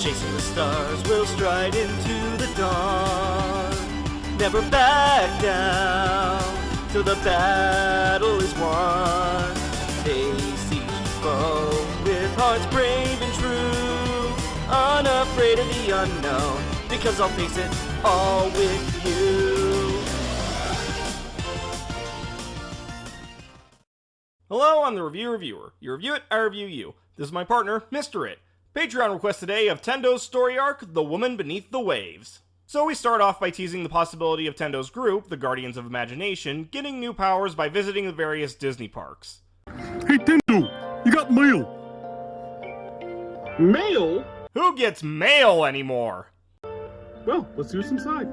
Chasing the stars, we'll stride into the dawn. Never back down till the battle is won. Face each foe with hearts brave and true, unafraid of the unknown, because I'll face it all with you. Hello, I'm the Reviewer. You review it, I review you. This is my partner, Mr. It. Patreon request today of Tendo's story arc, The Woman Beneath the Waves. So we start off by teasing the possibility of Tendo's group, the Guardians of Imagination, getting new powers by visiting the various Disney parks. Hey Tendo, you got mail! Mail? Who gets mail anymore? Well, let's see what's inside.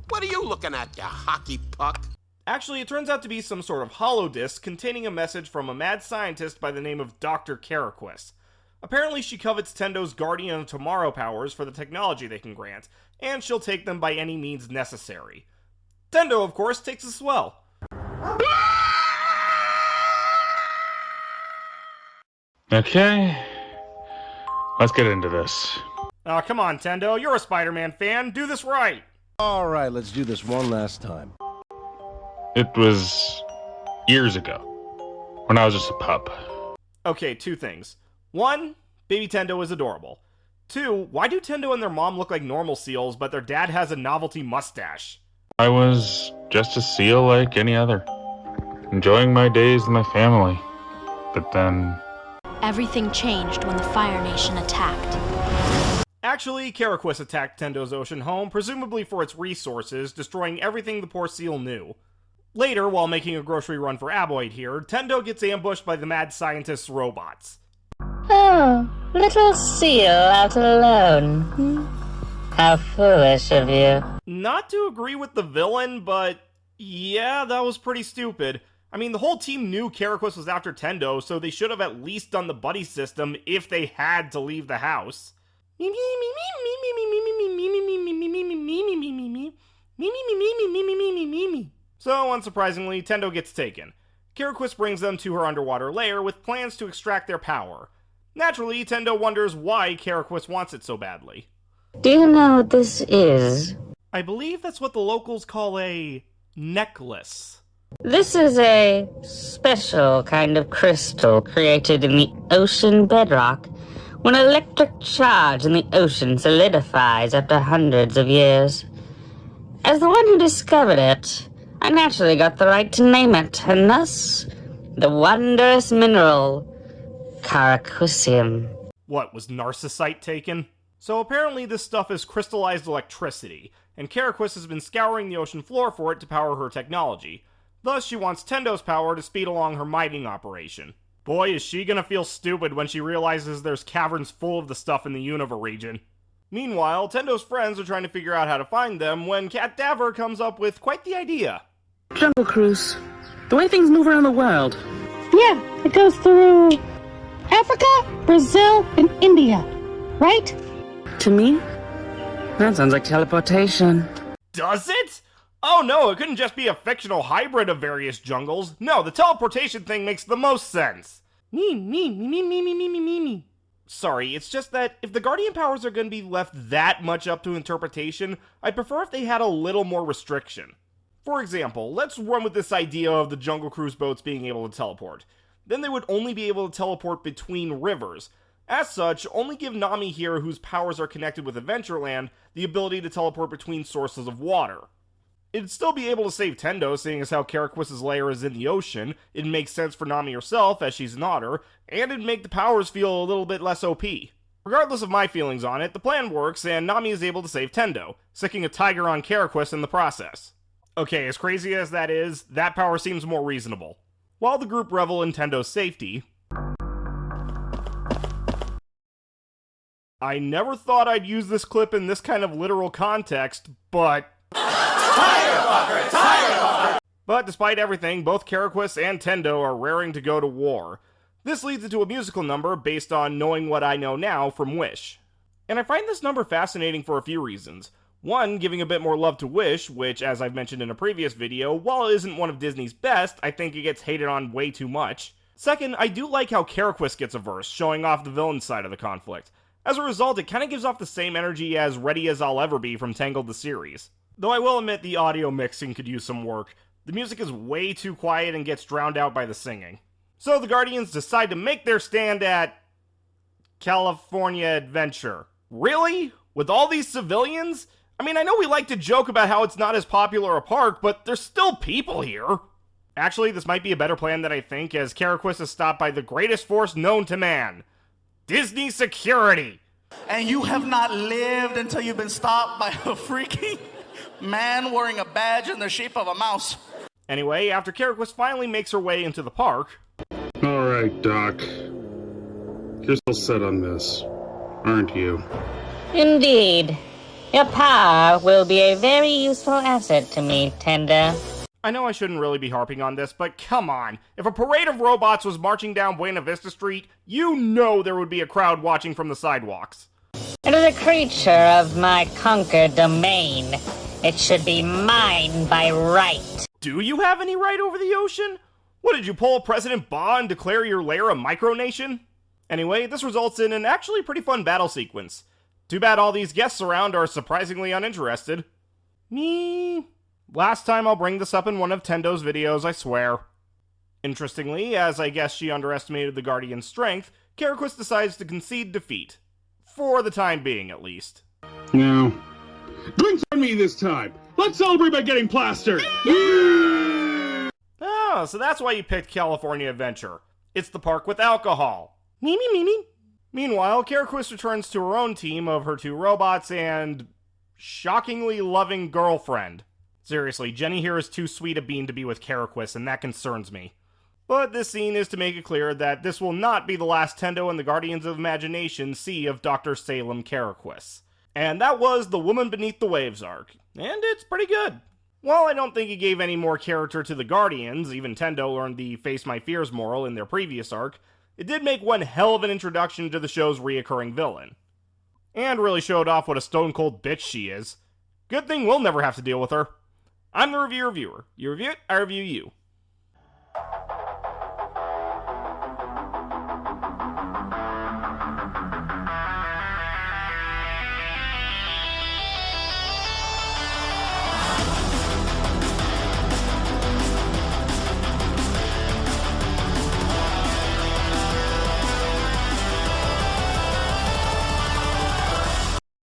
What are you looking at, you hockey puck? Actually, it turns out to be some sort of holodisc containing a message from a mad scientist by the name of Dr. Caraquis. Apparently, she covets Tendo's Guardian of Tomorrow powers for the technology they can grant, and she'll take them by any means necessary. Tendo, of course, takes as well. Okay, let's get into this. Aw, come on, Tendo, you're a Spider-Man fan, do this right! Alright, let's do this one last time. It was years ago, when I was just a pup. Okay, two things. One, baby Tendo is adorable. Two, why do Tendo and their mom look like normal seals, but their dad has a novelty mustache? I was just a seal like any other, enjoying my days with my family. But then... everything changed when the Fire Nation attacked. Actually, Caraquis attacked Tendo's ocean home, presumably for its resources, destroying everything the poor seal knew. Later, while making a grocery run for Aboid here, Tendo gets ambushed by the mad scientist's robots. Oh, little seal out alone. How foolish of you. Not to agree with the villain, but yeah, that was pretty stupid. I mean, the whole team knew Caraquis was after Tendo, so they should have at least done the buddy system if they had to leave the house. So, unsurprisingly, Tendo gets taken. Caraquis brings them to her underwater lair with plans to extract their power. Naturally, Tendo wonders why Caraquis wants it so badly. Do you know what this is? I believe that's what the locals call a necklace. This is a special kind of crystal created in the ocean bedrock when electric charge in the ocean solidifies after hundreds of years. As the one who discovered it, I naturally got the right to name it, and thus, the wondrous mineral, Caraquisium. What, was Narcissite taken? So apparently this stuff is crystallized electricity, and Caraquis has been scouring the ocean floor for it to power her technology. Thus, she wants Tendo's power to speed along her mining operation. Boy, is she gonna feel stupid when she realizes there's caverns full of the stuff in the Unova region. Meanwhile, Tendo's friends are trying to figure out how to find them when Cadaver comes up with quite the idea. Jungle Cruise. The way things move around the world. Yeah, it goes through Africa, Brazil, and India, right? To me, that sounds like teleportation. Does it? Oh no, it couldn't just be a fictional hybrid of various jungles. No, the teleportation thing makes the most sense. Sorry, it's just that if the Guardian powers are going to be left that much up to interpretation, I'd prefer if they had a little more restriction. For example, let's run with this idea of the Jungle Cruise boats being able to teleport. Then they would only be able to teleport between rivers. As such, only give Nami here, whose powers are connected with Adventureland, the ability to teleport between sources of water. It'd still be able to save Tendo, seeing as how Caraquis' lair is in the ocean, it'd make sense for Nami herself, as she's an otter, and it'd make the powers feel a little bit less OP. Regardless of my feelings on it, the plan works, and Nami is able to save Tendo, sicking a tiger on Caraquis in the process. Okay, as crazy as that is, that power seems more reasonable. While the group revel in Tendo's safety... I never thought I'd use this clip in this kind of literal context, but... Tiger fucker! But despite everything, both Caraquis and Tendo are raring to go to war. This leads into a musical number based on Knowing What I Know Now from Wish. And I find this number fascinating for a few reasons. One, giving a bit more love to Wish, which, as I've mentioned in a previous video, while it isn't one of Disney's best, I think it gets hated on way too much. Second, I do like how Karaquis gets a verse, showing off the villain side of the conflict. As a result, it kind of gives off the same energy as Ready As I'll Ever Be from Tangled the series. Though I will admit the audio mixing could use some work. The music is way too quiet and gets drowned out by the singing. So the Guardians decide to make their stand at California Adventure. Really? With all these civilians? I mean, I know we like to joke about how it's not as popular a park, but there's still people here. Actually, this might be a better plan than I think, as Karaquis is stopped by the greatest force known to man. Disney security! And you have not lived until you've been stopped by a freaking man wearing a badge in the shape of a mouse. Anyway, after Karaquis finally makes her way into the park... Alright, Doc. You're still set on this, aren't you? Indeed. Your power will be a very useful asset to me, Tendo. I know I shouldn't really be harping on this, but come on. If a parade of robots was marching down Buena Vista Street, you know there would be a crowd watching from the sidewalks. It is a creature of my conquered domain. It should be mine by right. Do you have any right over the ocean? What, did you pull President Ba and declare your lair a micronation? Anyway, this results in an actually pretty fun battle sequence. Too bad all these guests around are surprisingly uninterested. Me... Last time I'll bring this up in one of Tendo's videos, I swear. Interestingly, as I guess she underestimated the Guardian's strength, Karaquis decides to concede defeat. For the time being, at least. No. Drinks on me this time! Let's celebrate by getting plastered! Oh, so that's why you picked California Adventure. It's the park with alcohol. Me. Meanwhile, Karaquis returns to her own team of her 2 robots and... shockingly loving girlfriend. Seriously, Jenny here is too sweet a bean to be with Karaquis, and that concerns me. But this scene is to make it clear that this will not be the last Tendo and the Guardians of Imagination see of Dr. Salem Karaquis. And that was the Woman Beneath the Waves arc, and it's pretty good. While I don't think it gave any more character to the Guardians, even Tendo learned the Face My Fears moral in their previous arc, it did make one hell of an introduction to the show's reoccurring villain. And really showed off what a stone-cold bitch she is. Good thing we'll never have to deal with her. I'm the reviewer. You review it, I review you.